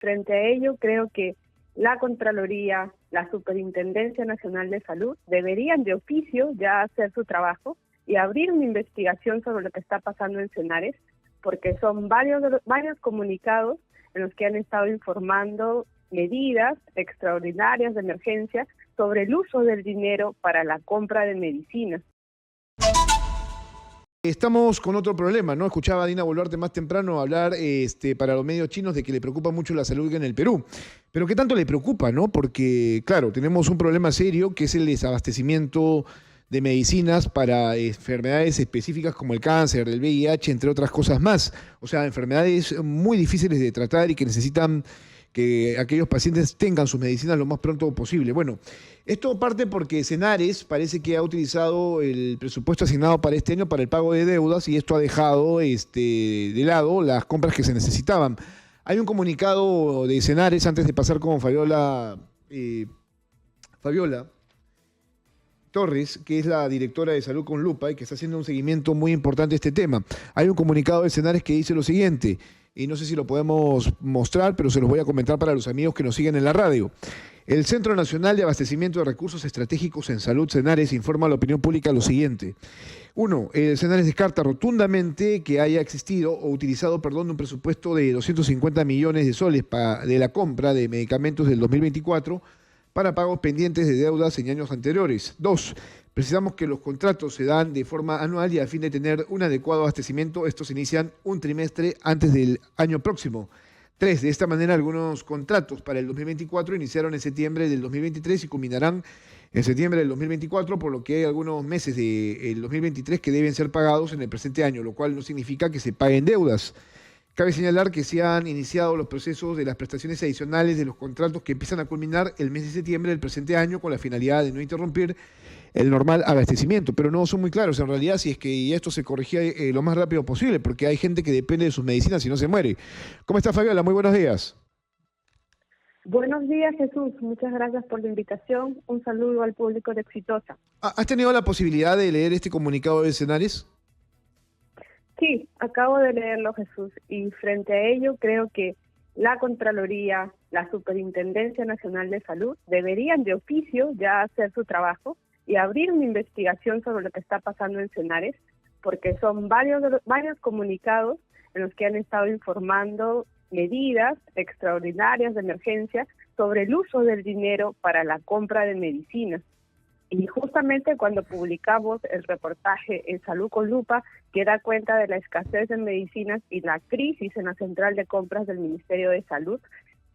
frente a ello creo que la Contraloría, la Superintendencia Nacional de Salud deberían de oficio ya hacer su trabajo y abrir una investigación sobre lo que está pasando en Senares, porque son varios comunicados en los que han estado informando medidas extraordinarias de emergencia sobre el uso del dinero para la compra de medicinas. Estamos con otro problema, ¿no? Escuchaba a Dina Boluarte más temprano hablar para los medios chinos de que le preocupa mucho la salud en el Perú. Pero ¿qué tanto le preocupa, no? Porque, claro, tenemos un problema serio que es el desabastecimiento de medicinas para enfermedades específicas como el cáncer, el VIH, entre otras cosas más. O sea, enfermedades muy difíciles de tratar y que necesitan que aquellos pacientes tengan sus medicinas lo más pronto posible. Bueno, esto parte porque Senares parece que ha utilizado el presupuesto asignado para este año para el pago de deudas y esto ha dejado de lado las compras que se necesitaban. Hay un comunicado de Senares, antes de pasar con Fabiola Torres, que es la directora de Salud con Lupa y que está haciendo un seguimiento muy importante a este tema. Hay un comunicado de Senares que dice lo siguiente, y no sé si lo podemos mostrar, pero se los voy a comentar para los amigos que nos siguen en la radio. El Centro Nacional de Abastecimiento de Recursos Estratégicos en Salud, Senares, informa a la opinión pública lo siguiente. Uno, Senares descarta rotundamente que haya existido o utilizado, un presupuesto de 250 millones de soles de la compra de medicamentos del 2024 para pagos pendientes de deudas en años anteriores. Dos, precisamos que los contratos se dan de forma anual y a fin de tener un adecuado abastecimiento, estos se inician un trimestre antes del año próximo. Tres, de esta manera algunos contratos para el 2024 iniciaron en septiembre del 2023 y culminarán en septiembre del 2024, por lo que hay algunos meses del 2023 que deben ser pagados en el presente año, lo cual no significa que se paguen deudas. Cabe señalar que se han iniciado los procesos de las prestaciones adicionales de los contratos que empiezan a culminar el mes de septiembre del presente año con la finalidad de no interrumpir el normal abastecimiento, pero no son muy claros en realidad si es que esto se corregía lo más rápido posible, porque hay gente que depende de sus medicinas y no se muere. ¿Cómo está, Fabiola? Muy buenos días. Buenos días, Jesús. Muchas gracias por la invitación. Un saludo al público de Exitosa. ¿Has tenido la posibilidad de leer este comunicado de Senares? Sí, acabo de leerlo, Jesús, y frente a ello creo que la Contraloría, la Superintendencia Nacional de Salud deberían de oficio ya hacer su trabajo y abrir una investigación sobre lo que está pasando en Senares, porque son varios comunicados en los que han estado informando medidas extraordinarias de emergencia sobre el uso del dinero para la compra de medicinas. Y justamente cuando publicamos el reportaje en Salud con Lupa, que da cuenta de la escasez de medicinas y la crisis en la central de compras del Ministerio de Salud,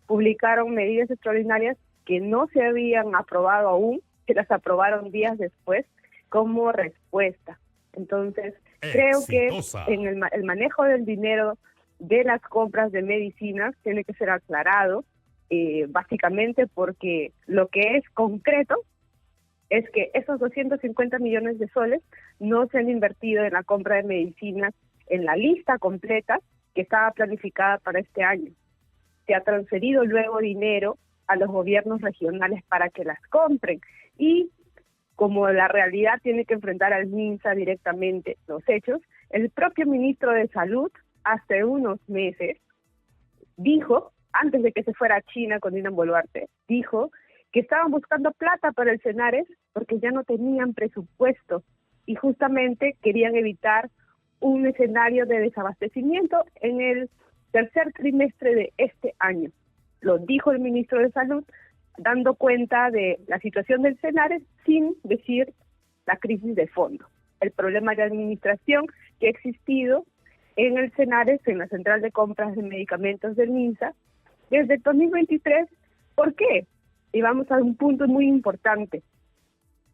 publicaron medidas extraordinarias que no se habían aprobado aún, que las aprobaron días después como respuesta. Entonces, creo que en el manejo del dinero de las compras de medicinas tiene que ser aclarado, básicamente porque lo que es concreto es que esos 250 millones de soles no se han invertido en la compra de medicinas en la lista completa que estaba planificada para este año. Se ha transferido luego dinero a los gobiernos regionales para que las compren y como la realidad tiene que enfrentar al MINSA directamente los hechos, el propio ministro de Salud hace unos meses dijo, antes de que se fuera a China con Dina Boluarte, dijo que estaban buscando plata para el Senares porque ya no tenían presupuesto y justamente querían evitar un escenario de desabastecimiento en el tercer trimestre de este año. Lo dijo el ministro de Salud, dando cuenta de la situación del Senares sin decir la crisis de fondo, el problema de administración que ha existido en el Senares, en la central de compras de medicamentos del MINSA, desde el 2023. ¿Por qué? Y vamos a un punto muy importante.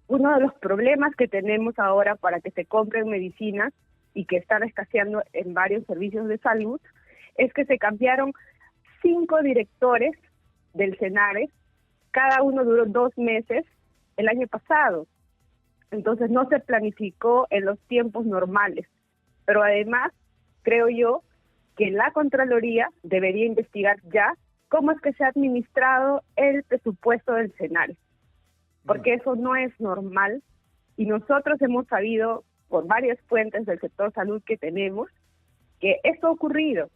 Uno de los problemas que tenemos ahora para que se compren medicinas y que están escaseando en varios servicios de salud es que se cambiaron 5 directores del Senares, cada uno duró 2 meses el año pasado. Entonces no se planificó en los tiempos normales. Pero además, creo yo que la Contraloría debería investigar ya cómo es que se ha administrado el presupuesto del Senares, porque eso no es normal y nosotros hemos sabido por varias fuentes del sector salud que tenemos que esto ha ocurrido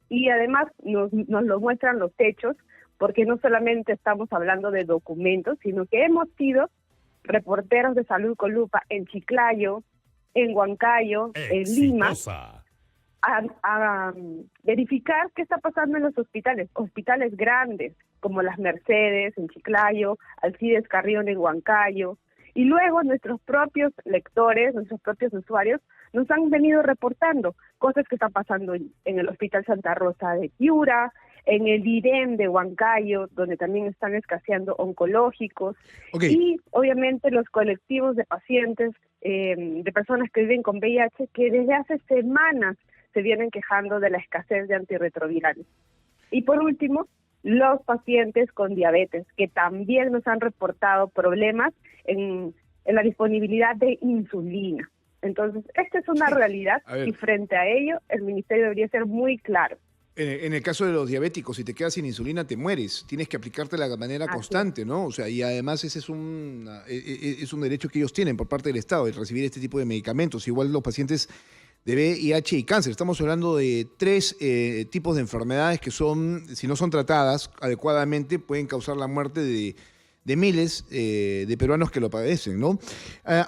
Y además nos lo muestran los hechos, porque no solamente estamos hablando de documentos, sino que hemos sido reporteros de Salud con Lupa en Chiclayo, en Huancayo, en Lima, a verificar qué está pasando en los hospitales grandes, como las Mercedes en Chiclayo, Alcides Carrión en Huancayo, y luego nuestros propios lectores, nuestros propios usuarios, nos han venido reportando cosas que están pasando en el Hospital Santa Rosa de Piura, en el IDEM de Huancayo, donde también están escaseando oncológicos, y obviamente los colectivos de pacientes, de personas que viven con VIH, que desde hace semanas se vienen quejando de la escasez de antirretrovirales. Y por último, los pacientes con diabetes, que también nos han reportado problemas en la disponibilidad de insulina. Entonces, esta es una realidad y frente a ello, el Ministerio debería ser muy claro. En el caso de los diabéticos, si te quedas sin insulina, te mueres. Tienes que aplicártela de manera constante, ¿no? O sea, y además ese es un derecho que ellos tienen por parte del Estado, el recibir este tipo de medicamentos. Igual los pacientes de VIH y cáncer. Estamos hablando de 3 tipos de enfermedades que son, si no son tratadas adecuadamente, pueden causar la muerte de miles de peruanos que lo padecen, ¿no?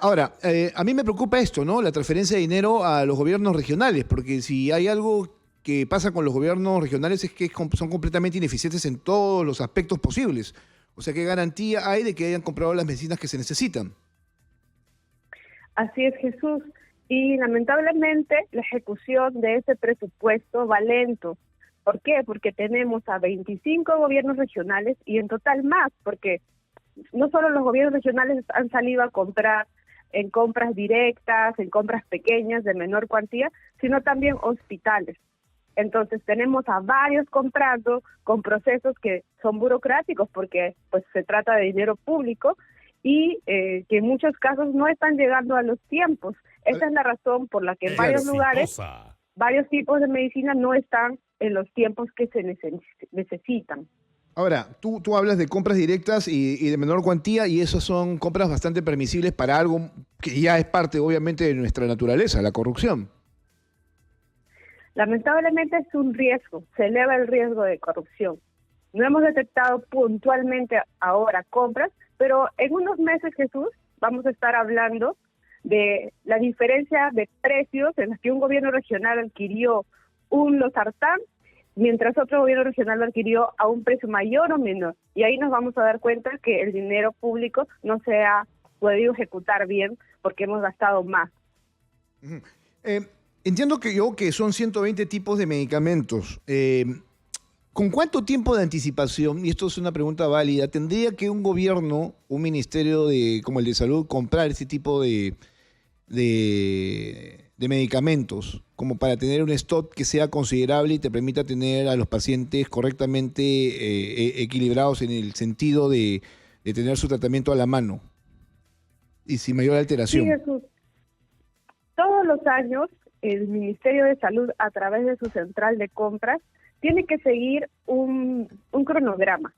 Ahora, a mí me preocupa esto, ¿no? La transferencia de dinero a los gobiernos regionales, porque si hay algo que pasa con los gobiernos regionales es que son completamente ineficientes en todos los aspectos posibles. O sea, ¿qué garantía hay de que hayan comprado las medicinas que se necesitan? Así es, Jesús. Y lamentablemente la ejecución de ese presupuesto va lento. ¿Por qué? Porque tenemos a 25 gobiernos regionales y en total más, porque no solo los gobiernos regionales han salido a comprar en compras directas, en compras pequeñas de menor cuantía, sino también hospitales. Entonces tenemos a varios comprando con procesos que son burocráticos porque pues se trata de dinero público y que en muchos casos no están llegando a los tiempos. Esa es la razón por la que en varios lugares, varios tipos de medicina no están en los tiempos que se necesitan. Ahora, tú hablas de compras directas y de menor cuantía y esas son compras bastante permisibles para algo que ya es parte obviamente de nuestra naturaleza, la corrupción. Lamentablemente es un riesgo, se eleva el riesgo de corrupción. No hemos detectado puntualmente ahora compras, pero en unos meses, Jesús, vamos a estar hablando de la diferencia de precios en los que un gobierno regional adquirió un losartán, mientras otro gobierno regional lo adquirió a un precio mayor o menor. Y ahí nos vamos a dar cuenta que el dinero público no se ha podido ejecutar bien porque hemos gastado más. Entiendo que son 120 tipos de medicamentos. ¿Con cuánto tiempo de anticipación, y esto es una pregunta válida, tendría que un gobierno, un ministerio como el de salud, comprar este tipo de medicamentos como para tener un stock que sea considerable y te permita tener a los pacientes correctamente equilibrados en el sentido de tener su tratamiento a la mano y sin mayor alteración? Sí, Jesús. Todos los años el Ministerio de Salud, a través de su central de compras, tiene que seguir un cronograma.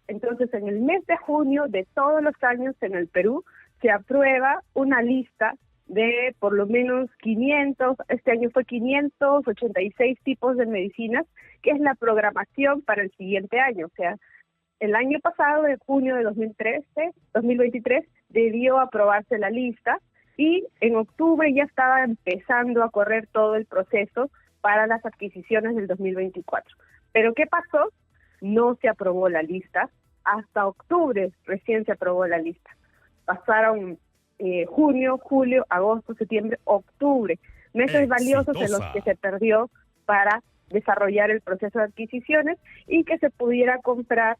Entonces, en el mes de junio de todos los años en el Perú, se aprueba una lista de por lo menos 500, este año fue 586 tipos de medicinas, que es la programación para el siguiente año. O sea, el año pasado, de junio de 2023, debió aprobarse la lista, y en octubre ya estaba empezando a correr todo el proceso para las adquisiciones del 2024. ¿Pero qué pasó? No se aprobó la lista. Hasta octubre recién se aprobó la lista. Pasaron junio, julio, agosto, septiembre, octubre. Meses valiosos en los que se perdió para desarrollar el proceso de adquisiciones y que se pudiera comprar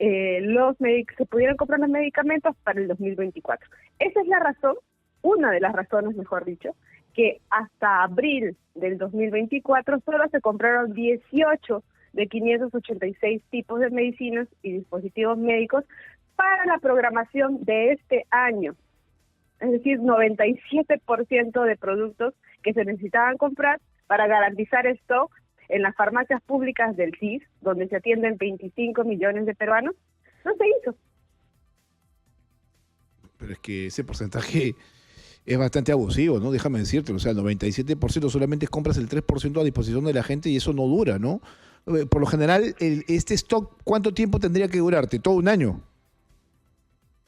los medicamentos para el 2024. Esa es la razón, una de las razones, mejor dicho, que hasta abril del 2024 solo se compraron 18 de 586 tipos de medicinas y dispositivos médicos para la programación de este año. Es decir, 97% de productos que se necesitaban comprar para garantizar esto en las farmacias públicas del CIS, donde se atienden 25 millones de peruanos, no se hizo. Pero es que ese porcentaje es bastante abusivo, ¿no? Déjame decirte, o sea, el 97% solamente compras el 3% a disposición de la gente y eso no dura, ¿no? Por lo general, este stock, ¿cuánto tiempo tendría que durarte? ¿Todo un año?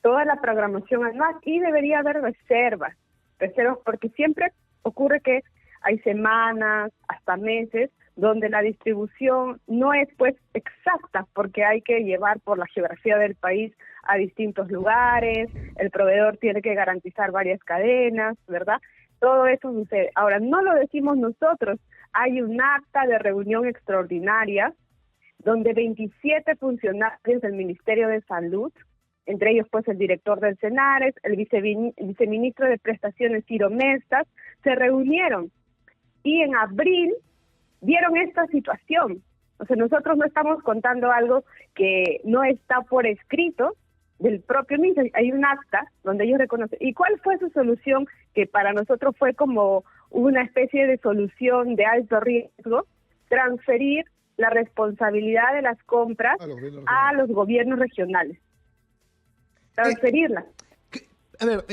Toda la programación anual, y debería haber reservas porque siempre ocurre que hay semanas, hasta meses, donde la distribución no es pues exacta, porque hay que llevar por la geografía del país a distintos lugares, el proveedor tiene que garantizar varias cadenas, ¿verdad? Todo eso sucede. Ahora, no lo decimos nosotros, hay un acta de reunión extraordinaria donde 27 funcionarios del Ministerio de Salud, entre ellos pues el director del Cenares, el viceministro de Prestaciones Ciro Mestas, se reunieron y en abril vieron esta situación. O sea, nosotros no estamos contando algo que no está por escrito del propio ministerio. Hay un acta donde ellos reconocen. ¿Y cuál fue su solución? Que para nosotros fue como una especie de solución de alto riesgo, transferir la responsabilidad de las compras a los gobiernos regionales. Transferirla. A ver,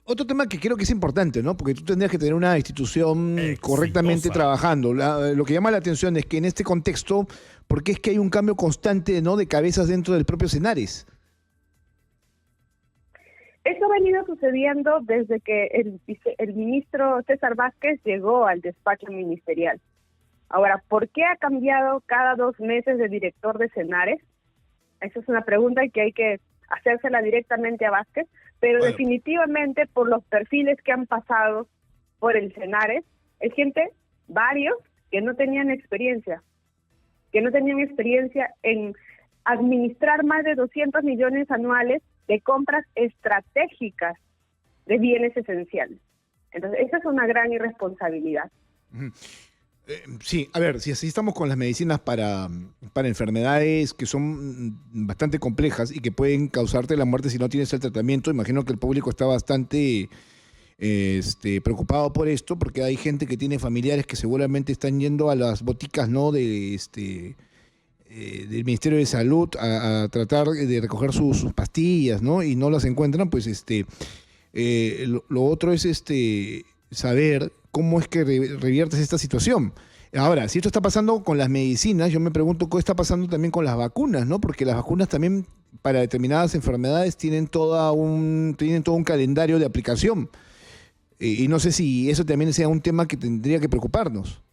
otro tema que creo que es importante, ¿no? Porque tú tendrías que tener una institución correctamente trabajando. Lo que llama la atención es que en este contexto, ¿por qué es que hay un cambio constante, ¿no?, de cabezas dentro del propio Cenares? Eso ha venido sucediendo desde que el ministro César Vázquez llegó al despacho ministerial. Ahora, ¿por qué ha cambiado cada 2 meses de director de Cenares? Esa es una pregunta que hay que hacérsela directamente a Vázquez, pero definitivamente por los perfiles que han pasado por el Cenares, es gente, varios, que no tenían experiencia en administrar más de 200 millones anuales de compras estratégicas de bienes esenciales. Entonces, esa es una gran irresponsabilidad. Sí, a ver, si así estamos con las medicinas para enfermedades que son bastante complejas y que pueden causarte la muerte si no tienes el tratamiento, imagino que el público está bastante preocupado por esto, porque hay gente que tiene familiares que seguramente están yendo a las boticas, ¿no?, del Ministerio de Salud a tratar de recoger sus pastillas, ¿no?, y no las encuentran. Pues lo otro es saber cómo es que reviertes esta situación. Ahora, si esto está pasando con las medicinas, yo me pregunto qué está pasando también con las vacunas, ¿no? Porque las vacunas también para determinadas enfermedades tienen todo un calendario de aplicación. Y no sé si eso también sea un tema que tendría que preocuparnos.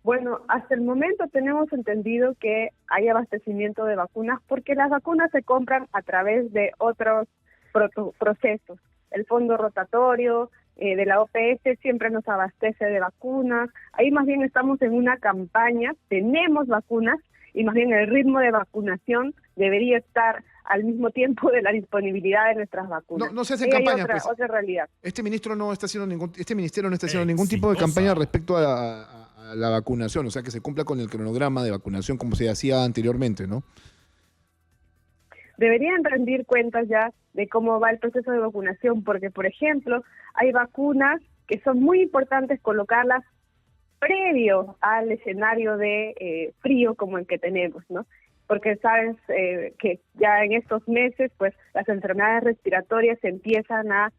Bueno, hasta el momento tenemos entendido que hay abastecimiento de vacunas porque las vacunas se compran a través de otros procesos. El fondo rotatorio de la OPS siempre nos abastece de vacunas. Ahí más bien estamos en una campaña, tenemos vacunas y más bien el ritmo de vacunación debería estar al mismo tiempo de la disponibilidad de nuestras vacunas. No se hacen campañas, hay otra realidad. Este ministerio no está haciendo ningún tipo de campaña respecto a la vacunación, o sea, que se cumpla con el cronograma de vacunación como se hacía anteriormente, ¿no? Deberían rendir cuentas ya de cómo va el proceso de vacunación, porque, por ejemplo, hay vacunas que son muy importantes colocarlas previo al escenario de frío como el que tenemos, ¿no? Porque sabes que ya en estos meses, pues, las enfermedades respiratorias se empiezan a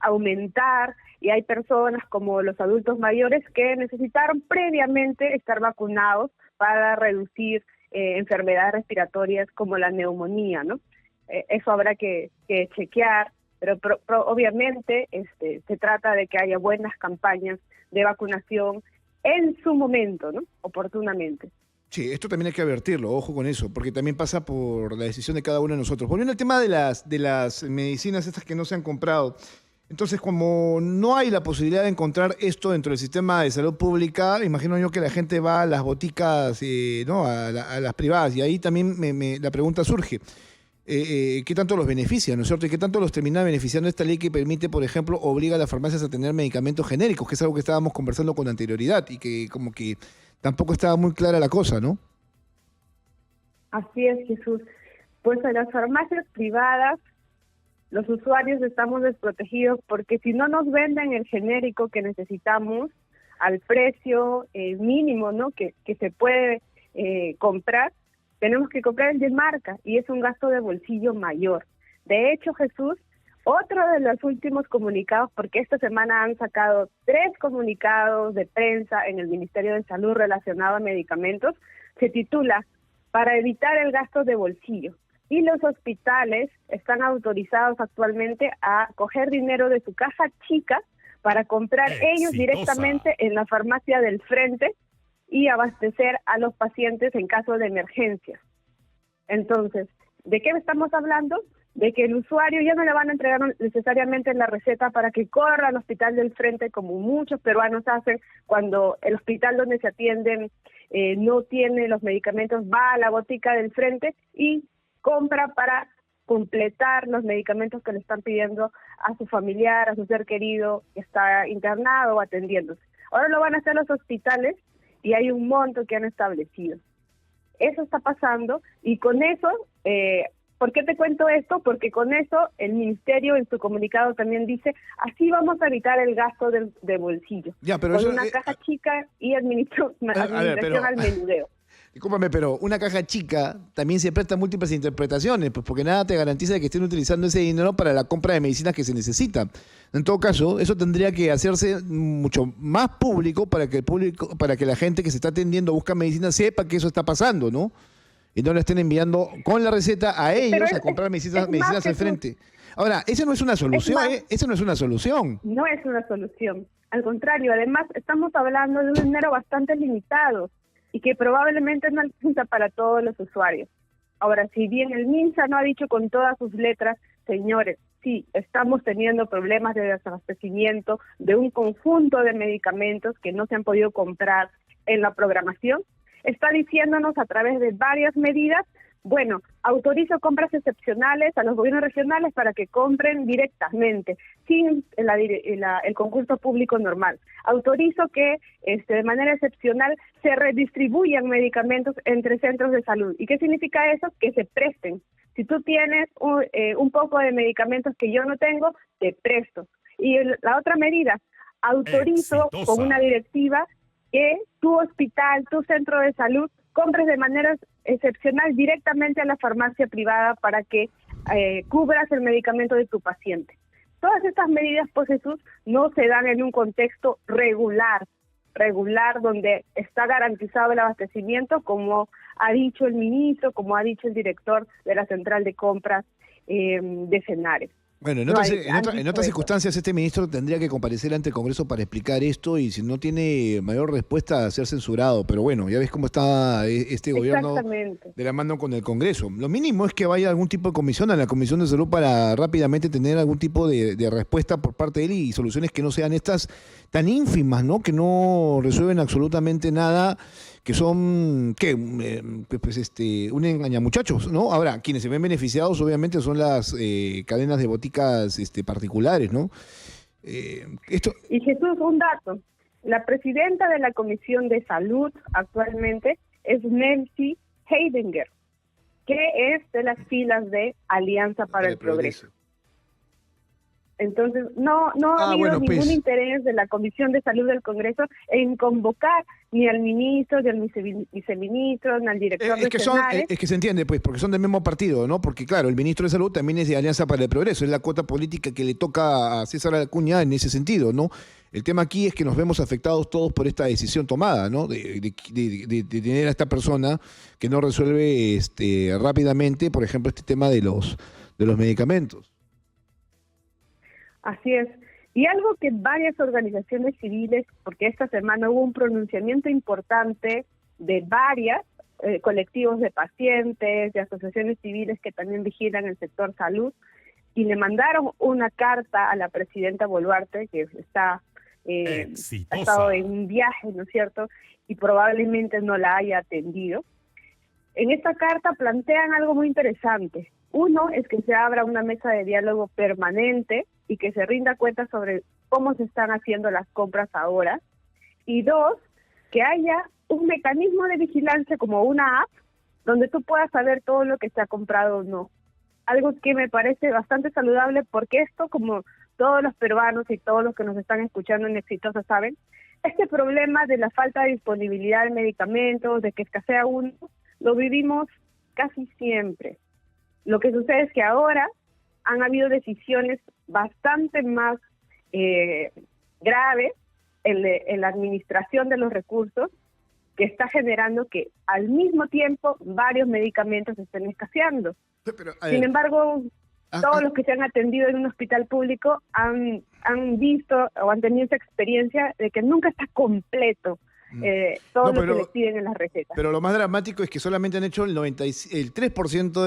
aumentar y hay personas como los adultos mayores que necesitaron previamente estar vacunados para reducir enfermedades respiratorias como la neumonía, ¿no? Eso habrá que chequear, pero obviamente se trata de que haya buenas campañas de vacunación en su momento, ¿no? Oportunamente. Sí, esto también hay que advertirlo, ojo con eso, porque también pasa por la decisión de cada uno de nosotros. Volviendo al tema de las medicinas estas que no se han comprado, entonces como no hay la posibilidad de encontrar esto dentro del sistema de salud pública, imagino yo que la gente va a las boticas, ¿no?, a las privadas, y ahí también la pregunta surge. ¿Qué tanto los beneficia, ¿no es cierto? ¿Y qué tanto los termina beneficiando esta ley que permite, por ejemplo, obliga a las farmacias a tener medicamentos genéricos, que es algo que estábamos conversando con anterioridad y que como que tampoco estaba muy clara la cosa, ¿no? Así es, Jesús. Pues en las farmacias privadas los usuarios estamos desprotegidos porque si no nos venden el genérico que necesitamos al precio mínimo, ¿no?, que se puede comprar, tenemos que comprar el de marca y es un gasto de bolsillo mayor. De hecho, Jesús, Otro de los últimos comunicados, porque esta semana han sacado 3 comunicados de prensa en el Ministerio de Salud relacionados a medicamentos, se titula "Para evitar el gasto de bolsillo". Y los hospitales están autorizados actualmente a coger dinero de su caja chica para comprar ellos directamente en la farmacia del frente y abastecer a los pacientes en caso de emergencia. Entonces, ¿de qué estamos hablando? De que el usuario ya no le van a entregar necesariamente la receta para que corra al hospital del frente, como muchos peruanos hacen cuando el hospital donde se atienden no tiene los medicamentos, va a la botica del frente y compra para completar los medicamentos que le están pidiendo a su familiar, a su ser querido que está internado o atendiéndose. Ahora lo van a hacer los hospitales y hay un monto que han establecido. Eso está pasando y con eso... ¿Por qué te cuento esto? Porque con eso el Ministerio en su comunicado también dice, así vamos a evitar el gasto de bolsillo. Ya, pero con eso, una caja chica y administración al menudeo. Discúlpame, pero una caja chica también se presta a múltiples interpretaciones, pues porque nada te garantiza que estén utilizando ese dinero para la compra de medicinas que se necesitan. En todo caso, eso tendría que hacerse mucho más público para que la gente que se está atendiendo busca medicina sepa que eso está pasando, ¿no? Y no le estén enviando con la receta a ellos a comprar medicinas al frente. Ahora, esa no es una solución, esa no es una solución. No es una solución. Al contrario, además estamos hablando de un dinero bastante limitado y que probablemente no alcanza para todos los usuarios. Ahora, si bien el MINSA no ha dicho con todas sus letras, señores, sí, estamos teniendo problemas de desabastecimiento de un conjunto de medicamentos que no se han podido comprar en la programación, está diciéndonos a través de varias medidas, bueno, autorizo compras excepcionales a los gobiernos regionales para que compren directamente, sin el concurso público normal. Autorizo que de manera excepcional se redistribuyan medicamentos entre centros de salud. ¿Y qué significa eso? Que se presten. Si tú tienes un poco de medicamentos que yo no tengo, te presto. Y la otra medida, autorizo con una directiva que tu hospital, tu centro de salud, compres de manera excepcional directamente a la farmacia privada para que cubras el medicamento de tu paciente. Todas estas medidas, pues Jesús, no se dan en un contexto regular, donde está garantizado el abastecimiento, como ha dicho el ministro, como ha dicho el director de la central de compras de Senares. Bueno, en otras circunstancias este ministro tendría que comparecer ante el Congreso para explicar esto y si no tiene mayor respuesta ser censurado. Pero bueno, ya ves cómo está este gobierno de la mano con el Congreso. Lo mínimo es que vaya algún tipo de comisión a la Comisión de Salud para rápidamente tener algún tipo de respuesta por parte de él y soluciones que no sean estas tan ínfimas, ¿no? Que no resuelven absolutamente nada, que son, un engañamuchachos, ¿no? Ahora, quienes se ven beneficiados obviamente son las cadenas de boticas particulares, ¿no? Y Jesús, un dato. La presidenta de la Comisión de Salud actualmente es Nancy Heidinger, que es de las filas de Alianza para el Progreso. Entonces, no ha habido ningún interés de la Comisión de Salud del Congreso en convocar ni al ministro, ni al viceministro, ni al director de Senares. Es que se entiende, pues, porque son del mismo partido, ¿no? Porque, claro, el ministro de Salud también es de Alianza para el Progreso, es la cuota política que le toca a César Acuña en ese sentido, ¿no? El tema aquí es que nos vemos afectados todos por esta decisión tomada, ¿no? De tener a esta persona que no resuelve rápidamente, por ejemplo, este tema de los medicamentos. Así es. Y algo que varias organizaciones civiles, porque esta semana hubo un pronunciamiento importante de varias colectivos de pacientes, de asociaciones civiles que también vigilan el sector salud, y le mandaron una carta a la presidenta Boluarte, que ha estado en un viaje, ¿no es cierto?, y probablemente no la haya atendido. En esta carta plantean algo muy interesante. Uno es que se abra una mesa de diálogo permanente y que se rinda cuenta sobre cómo se están haciendo las compras ahora. Y dos, que haya un mecanismo de vigilancia como una app donde tú puedas saber todo lo que se ha comprado o no. Algo que me parece bastante saludable porque esto, como todos los peruanos y todos los que nos están escuchando en Exitosa saben, este problema de la falta de disponibilidad de medicamentos, de que escasea uno, lo vivimos casi siempre. Lo que sucede es que ahora han habido decisiones bastante más graves en la administración de los recursos, que está generando que al mismo tiempo varios medicamentos estén escaseando. Sin embargo, todos los que se han atendido en un hospital público han visto o han tenido esa experiencia de que nunca está completo todo lo que les piden en las recetas. Pero lo más dramático es que solamente han hecho el 3%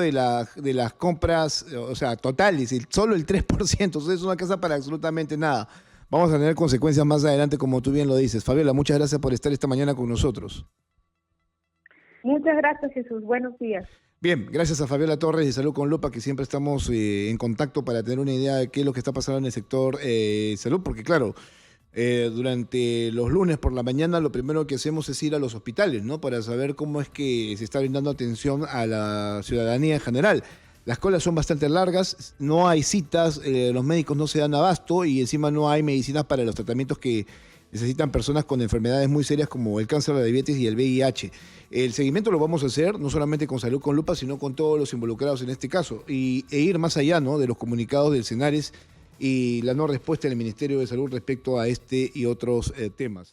de las compras, o sea, totales, solo el 3%. Entonces es una casa para absolutamente nada. Vamos a tener consecuencias más adelante, como tú bien lo dices. Fabiola, muchas gracias por estar esta mañana con nosotros. Muchas gracias, Jesús. Buenos días. Bien, gracias a Fabiola Torres de Salud con Lupa, que siempre estamos en contacto para tener una idea de qué es lo que está pasando en el sector salud, porque claro, durante los lunes por la mañana lo primero que hacemos es ir a los hospitales, ¿no? Para saber cómo es que se está brindando atención a la ciudadanía en general. Las colas son bastante largas, no hay citas, los médicos no se dan abasto y encima no hay medicinas para los tratamientos que necesitan personas con enfermedades muy serias como el cáncer, la diabetes y el VIH. El seguimiento lo vamos a hacer no solamente con Salud con Lupa, sino con todos los involucrados en este caso e ir más allá, ¿no?, de los comunicados del Senares y la no respuesta del Ministerio de Salud respecto a este y otros temas.